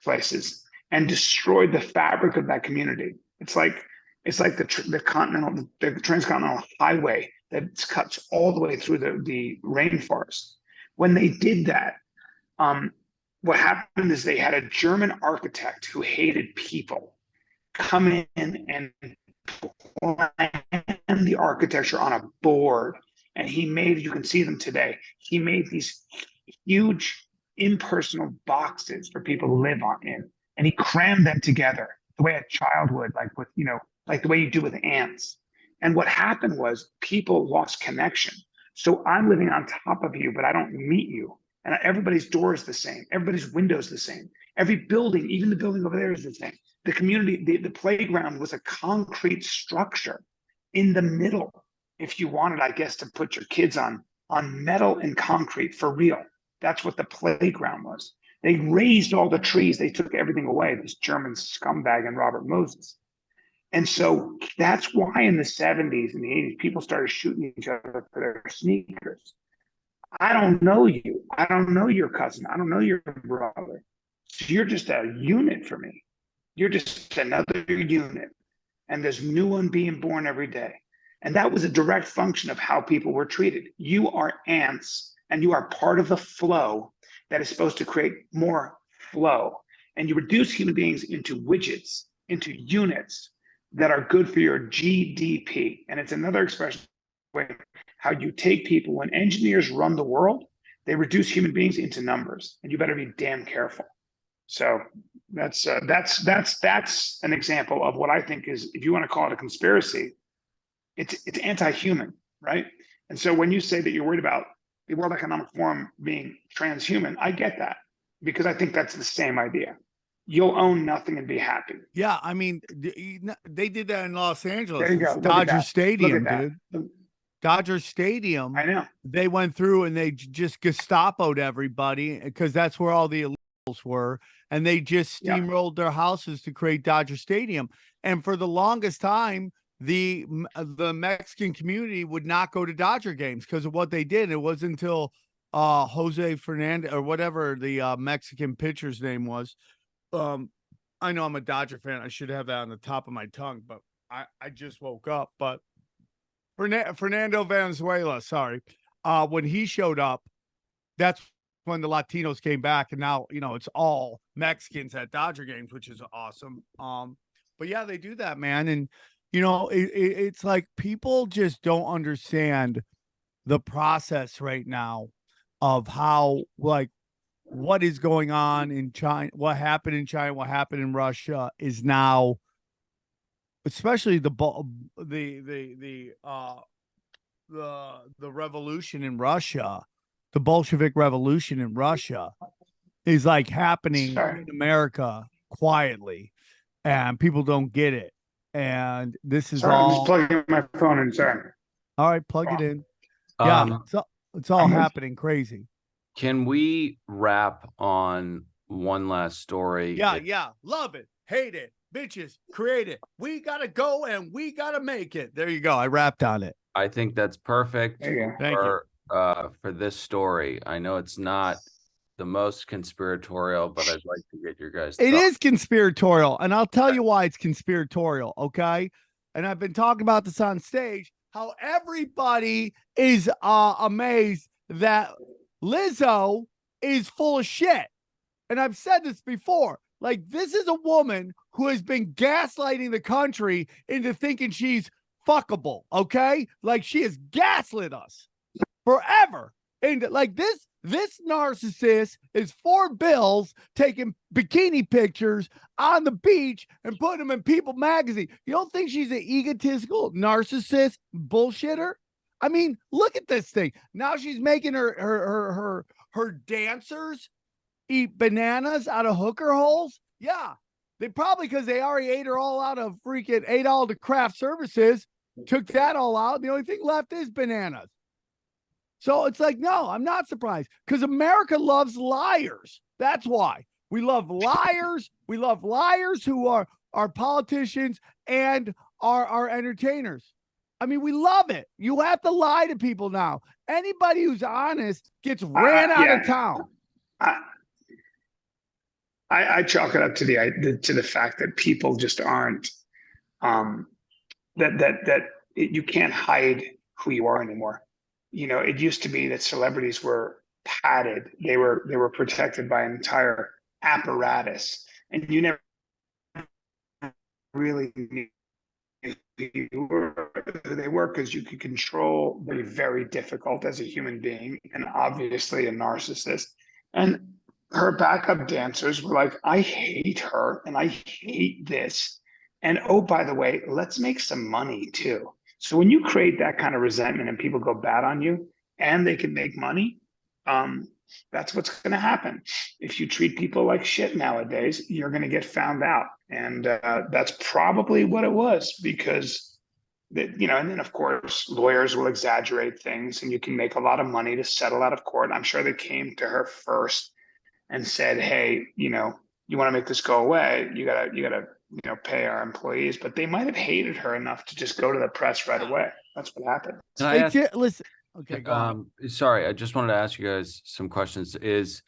[SPEAKER 4] places and destroyed the fabric of that community. It's like the transcontinental highway that cuts all the way through the rainforest. When they did that, what happened is they had a German architect who hated people come in and plan the architecture on a board. And he made, you can see them today, he made these huge impersonal boxes for people to live in. And he crammed them together the way a child would, like the way you do with ants. And what happened was people lost connection. So I'm living on top of you, but I don't meet you. And everybody's door is the same. Everybody's window is the same. Every building, even the building over there, is the same. The community, the playground was a concrete structure in the middle. If you wanted, I guess, to put your kids on metal and concrete for real. That's what the playground was. They raised all the trees. They took everything away, this German scumbag and Robert Moses. And so that's why in the 70s and the 80s, people started shooting each other for their sneakers. I don't know you. I don't know your cousin. I don't know your brother. So you're just a unit for me. You're just another unit. And there's a new one being born every day. And that was a direct function of how people were treated. You are ants, and you are part of the flow that is supposed to create more flow. And you reduce human beings into widgets, into units that are good for your GDP. And it's another expression of how you take people. When engineers run the world, they reduce human beings into numbers, and you better be damn careful. So that's an example of what I think is, if you want to call it a conspiracy, it's anti-human, right? And so when you say that you're worried about the World Economic Forum being transhuman, I get that, because I think that's the same idea. You'll own nothing and be happy.
[SPEAKER 3] Yeah, I mean, they did that in Los Angeles.
[SPEAKER 4] There you go.
[SPEAKER 3] Dodger Stadium, dude.
[SPEAKER 4] Look,
[SPEAKER 3] Dodger Stadium.
[SPEAKER 4] I know.
[SPEAKER 3] They went through and they just Gestapo'd everybody because that's where all the illegals were. And they just steamrolled their houses to create Dodger Stadium. And for the longest time, the Mexican community would not go to Dodger games because of what they did. It wasn't until Jose Fernandez or whatever the Mexican pitcher's name was. I know I'm a Dodger fan. I should have that on the top of my tongue, but I just woke up. But Fernando Valenzuela, sorry, when he showed up, that's when the Latinos came back, and now it's all Mexicans at Dodger games, which is awesome. But yeah, they do that, man, and it's like people just don't understand the process right now of how, like, what is going on in China, what happened in China, what happened in Russia is now, especially the revolution in Russia, the Bolshevik revolution in Russia is like happening in America quietly, and people don't get it. And this is
[SPEAKER 4] I'm just plugging my phone in. Sorry.
[SPEAKER 3] All right, plug it in. Yeah, it's all happening crazy.
[SPEAKER 5] Can we wrap on one last story?
[SPEAKER 3] Yeah. Love it, hate it, bitches, create it. We gotta go and we gotta make it. There you go. I rapped on it.
[SPEAKER 5] I think that's perfect
[SPEAKER 3] for
[SPEAKER 5] this story. I know it's not the most conspiratorial, but I'd like to get your guys' thoughts.
[SPEAKER 3] It is conspiratorial, and I'll tell you why it's conspiratorial, okay? And I've been talking about this on stage, how everybody is amazed that Lizzo is full of shit. And I've said this before. Like, this is a woman who has been gaslighting the country into thinking she's fuckable, okay? Like, she has gaslit us forever. And like this narcissist is $4 bills taking bikini pictures on the beach and putting them in People magazine. You don't think she's an egotistical narcissist bullshitter? I mean, look at this thing. Now she's making her dancers eat bananas out of hooker holes. Yeah. They probably, because they already ate her all out of freaking, ate all the craft services, took that all out. The only thing left is bananas. So it's like, no, I'm not surprised, because America loves liars. That's why we love liars. We love liars who are politicians and are entertainers. I mean, we love it. You have to lie to people now. Anybody who's honest gets ran out of town.
[SPEAKER 4] I chalk it up to the fact that people just aren't you can't hide who you are anymore. You know, it used to be that celebrities were padded; they were protected by an entire apparatus, and you never really knew who they were, because you could control. Very, very difficult as a human being, and obviously a narcissist. And her backup dancers were like, I hate her and I hate this. And oh, by the way, let's make some money too. So when you create that kind of resentment and people go bad on you and they can make money, that's what's going to happen. If you treat people like shit nowadays, you're going to get found out. And that's probably what it was, because, and then of course, lawyers will exaggerate things and you can make a lot of money to settle out of court. I'm sure they came to her first and said, hey, you want to make this go away, you gotta pay our employees. But they might have hated her enough to just go to the press right away. That's what happened.
[SPEAKER 3] Listen, okay, go on.
[SPEAKER 5] Sorry, I just wanted to ask you guys some questions. Is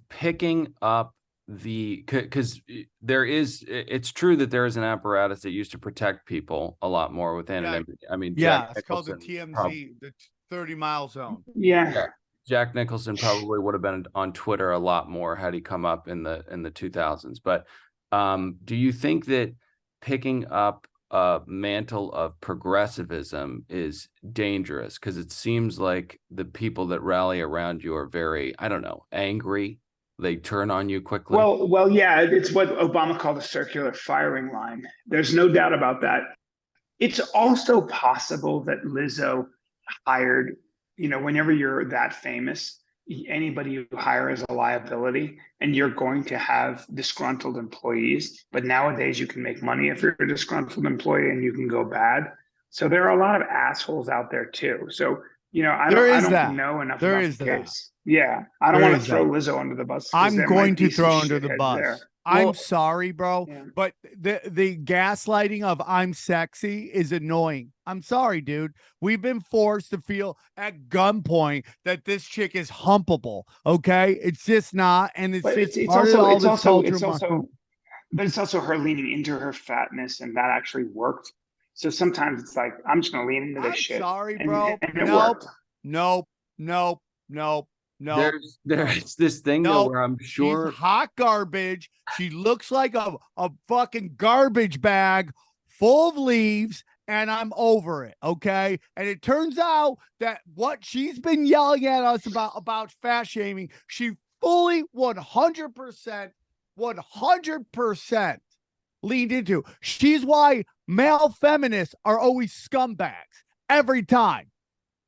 [SPEAKER 5] picking up because it's true that there is an apparatus that used to protect people a lot more within it. I mean,
[SPEAKER 3] it's called the TMZ, the 30-mile zone.
[SPEAKER 4] Yeah.
[SPEAKER 5] Jack Nicholson probably would have been on Twitter a lot more had he come up in the 2000s. But do you think that picking up a mantle of progressivism is dangerous? Because it seems like the people that rally around you are very, I don't know, angry. They turn on you quickly.
[SPEAKER 4] Well, yeah, it's what Obama called a circular firing line. There's no doubt about that. It's also possible that Lizzo hired, whenever you're that famous, anybody you hire is a liability, and you're going to have disgruntled employees. But nowadays you can make money if you're a disgruntled employee, and you can go bad. So there are a lot of assholes out there too. So, I don't know enough about the case. Yeah. I don't want to throw Lizzo under the bus.
[SPEAKER 3] I'm going to throw under the bus. I'm sorry, bro, but the gaslighting of I'm sexy is annoying. I'm sorry, dude. We've been forced to feel at gunpoint that this chick is humpable. Okay, it's just not, and it's
[SPEAKER 4] also her leaning into her fatness, and that actually worked. So sometimes it's like, I'm just gonna lean into this shit.
[SPEAKER 3] Sorry, bro. Nope. No,
[SPEAKER 5] there's this thing though where I'm sure
[SPEAKER 3] she's hot garbage. She looks like a fucking garbage bag full of leaves, and I'm over it. Okay. And it turns out that what she's been yelling at us about fat shaming, she fully 100% leaned into. She's why male feminists are always scumbags every time.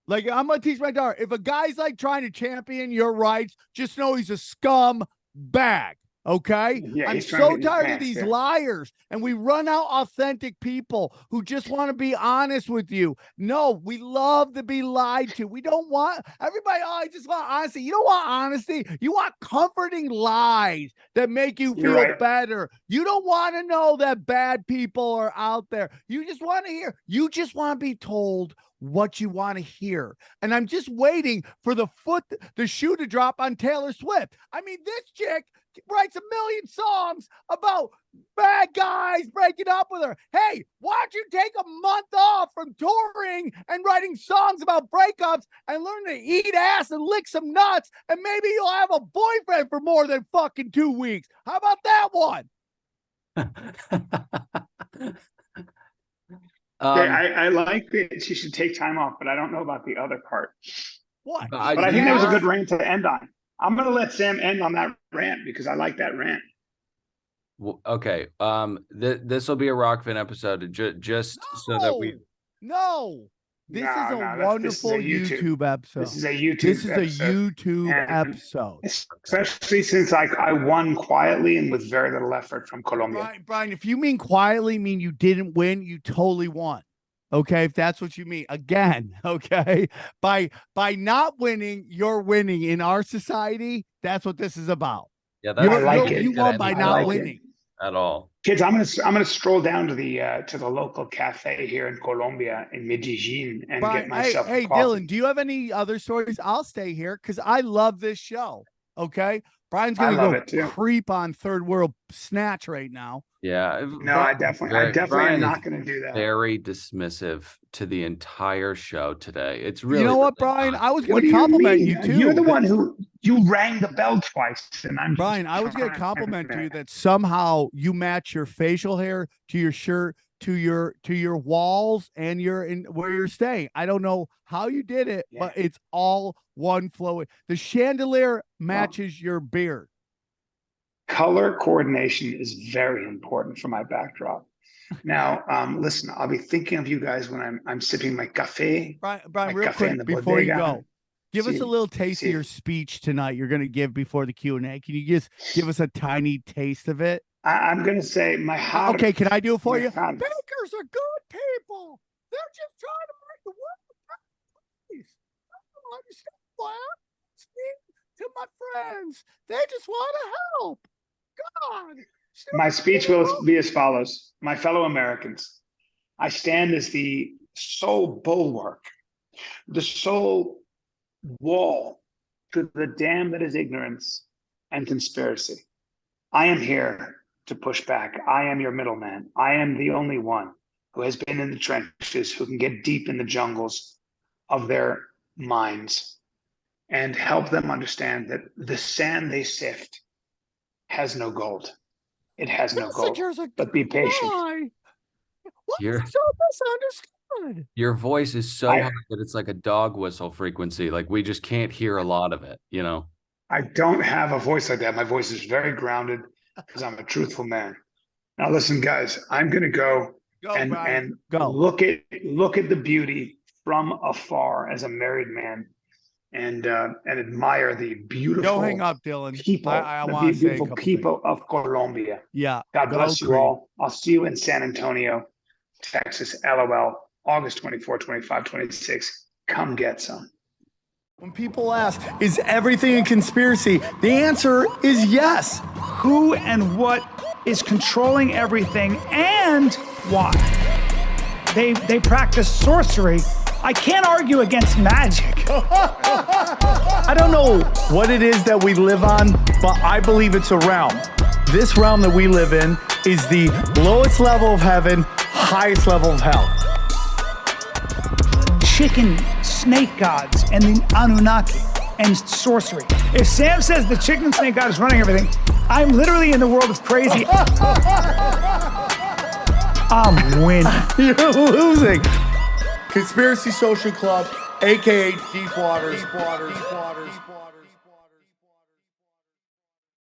[SPEAKER 3] Like, I'm going to teach my daughter, if a guy's like trying to champion your rights, just know he's a scum bag. Okay.
[SPEAKER 4] Yeah,
[SPEAKER 3] I'm so tired of these liars, and we run out authentic people who just want to be honest with you. No, we love to be lied to. We don't want everybody. Oh, I just want honesty. You don't want honesty. You want comforting lies that make you feel better. You don't want to know that bad people are out there. You just want to hear. You just want to be told what you want to hear. And I'm just waiting for the shoe to drop on Taylor Swift. I mean, this chick writes a million songs about bad guys breaking up with her. Hey, why don't you take a month off from touring and writing songs about breakups and learn to eat ass and lick some nuts, and maybe you'll have a boyfriend for more than fucking 2 weeks. How about that one?
[SPEAKER 4] I like that she should take time off, but I don't know about the other part.
[SPEAKER 3] What?
[SPEAKER 4] But I think that was a good rant to end on. I'm going to let Sam end on that rant because I like that rant.
[SPEAKER 5] Okay. This will be a Rockfin episode just so that we.
[SPEAKER 3] No. This is a wonderful YouTube episode.
[SPEAKER 4] This is a YouTube episode. Especially since I won quietly and with very little effort from Colombia.
[SPEAKER 3] Bryan, if you mean quietly mean you didn't win, you totally won. Okay, if that's what you mean. Again, okay, by not winning, you're winning in our society. That's what this is about.
[SPEAKER 5] Yeah, that's
[SPEAKER 3] you won by not winning
[SPEAKER 5] at all.
[SPEAKER 4] Kids, I'm gonna stroll down to the local cafe here in Colombia in Medellin and get myself.
[SPEAKER 3] Hey, Dylan, do you have any other stories? I'll stay here because I love this show. Okay, Bryan's gonna go creep on third world snatch right now.
[SPEAKER 5] Yeah.
[SPEAKER 4] No, I definitely am not going to do that.
[SPEAKER 5] Very dismissive to the entire show today. It's really.
[SPEAKER 3] You know what, Bryan? I was going to compliment you too.
[SPEAKER 4] You're the one who you rang the bell twice, and I'm.
[SPEAKER 3] Bryan, I was going to compliment you that somehow you match your facial hair to your shirt, to your walls, and where you're staying. I don't know how you did it, but it's all one flowing. The chandelier matches your beard.
[SPEAKER 4] Color coordination is very important for my backdrop. Now, listen, I'll be thinking of you guys when I'm sipping my cafe.
[SPEAKER 3] Bryan, real quick before you go, give us a little taste of your speech tonight. You're going to give before the Q&A. Can you just give us a tiny taste of it?
[SPEAKER 4] I'm going to say my heart.
[SPEAKER 3] Okay, can I do it for you? Bankers are good people. They're just trying to make the world a better place. I don't understand why I'm speaking to my friends. They just want to help. God.
[SPEAKER 4] My speech will be as follows. My fellow Americans, I stand as the sole bulwark, the sole wall to the dam that is ignorance and conspiracy. I am here to push back. I am your middleman. I am the only one who has been in the trenches, who can get deep in the jungles of their minds and help them understand that the sand they sift has no gold. It has no gold. But be patient.
[SPEAKER 3] You're so misunderstood.
[SPEAKER 5] Your voice is so high that it's like a dog whistle frequency. Like we just can't hear a lot of it, you know?
[SPEAKER 4] I don't have a voice like that. My voice is very grounded because I'm a truthful man. Now listen, guys, I'm gonna go and look at the beauty from afar as a married man. And admire the beautiful.
[SPEAKER 3] Don't hang up, Dylan.
[SPEAKER 4] People, the beautiful people of Colombia.
[SPEAKER 3] Yeah.
[SPEAKER 4] God bless you all. I'll see you in San Antonio, Texas. LOL. August 24, 25, 26. Come get some.
[SPEAKER 1] When people ask, is everything a conspiracy? The answer is yes.
[SPEAKER 2] Who and what is controlling everything and why? They practice sorcery. I can't argue against magic.
[SPEAKER 1] I don't know what it is that we live on, but I believe it's a realm. This realm that we live in is the lowest level of heaven, highest level of hell.
[SPEAKER 2] Chicken snake gods and the Anunnaki and sorcery. If Sam says the chicken snake god is running everything, I'm literally in the world of crazy. I'm winning.
[SPEAKER 1] You're losing. Conspiracy Social Club, aka Deep Waters.